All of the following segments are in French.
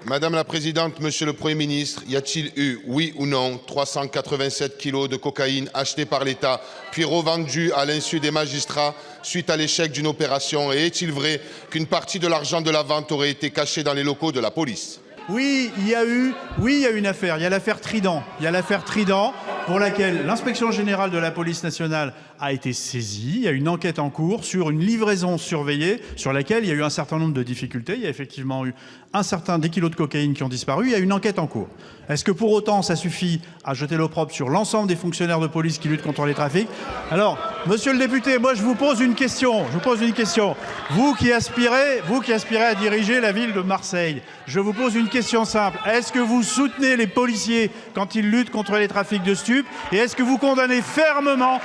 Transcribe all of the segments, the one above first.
Madame la Présidente, Monsieur le Premier ministre, y a-t-il eu, oui ou non, 387 kilos de cocaïne achetés par l'État, puis revendus à l'insu des magistrats suite à l'échec d'une opération? Et est-il vrai qu'une partie de l'argent de la vente aurait été cachée dans les locaux de la police? Oui, il y a une affaire. Il y a l'affaire Trident. Pour laquelle l'inspection générale de la police nationale a été saisie. Il y a une enquête en cours sur une livraison surveillée sur laquelle il y a eu un certain nombre de difficultés. Il y a effectivement eu des kilos de cocaïne qui ont disparu. Il y a une enquête en cours. Est-ce que pour autant ça suffit à jeter l'opprobre sur l'ensemble des fonctionnaires de police qui luttent contre les trafics? Alors, monsieur le député, moi je vous pose une question. Vous qui aspirez à diriger la ville de Marseille, je vous pose une question simple. Est-ce que vous soutenez les policiers quand ils luttent contre les trafics de stupes? Et est-ce que vous condamnez fermement,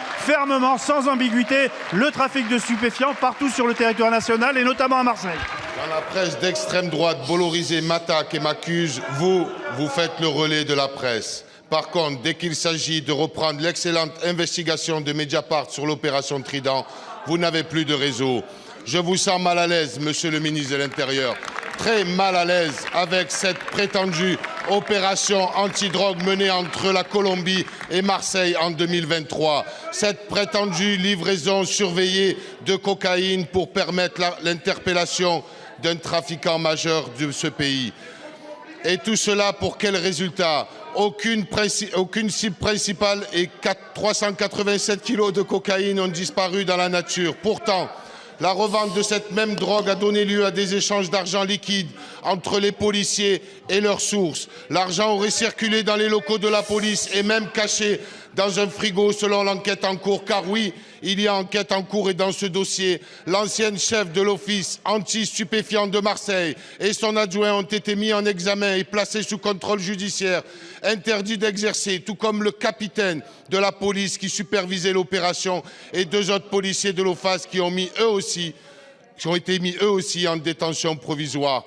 sans ambiguïté, le trafic de stupéfiants partout sur le territoire national et notamment à Marseille? Dans la presse d'extrême droite, Bolloré m'attaque et m'accuse. Vous faites le relais de la presse. Par contre, dès qu'il s'agit de reprendre l'excellente investigation de Mediapart sur l'opération Trident, vous n'avez plus de réseau. Je vous sens mal à l'aise, Monsieur le ministre de l'Intérieur, très mal à l'aise avec cette prétendue opération antidrogue menée entre la Colombie et Marseille en 2023. Cette prétendue livraison surveillée de cocaïne pour permettre l'interpellation d'un trafiquant majeur de ce pays. Et tout cela pour quel résultat? Aucune cible principale et 387 kilos de cocaïne ont disparu dans la nature. Pourtant, la revente de cette même drogue a donné lieu à des échanges d'argent liquide entre les policiers et leurs sources. L'argent aurait circulé dans les locaux de la police et même caché dans un frigo selon l'enquête en cours. Car oui, il y a enquête en cours et dans ce dossier, l'ancienne chef de l'office anti-stupéfiant de Marseille et son adjoint ont été mis en examen et placés sous contrôle judiciaire, interdits d'exercer, tout comme le capitaine de la police qui supervisait l'opération et 2 autres policiers de l'OFAS qui ont été mis eux aussi en détention provisoire.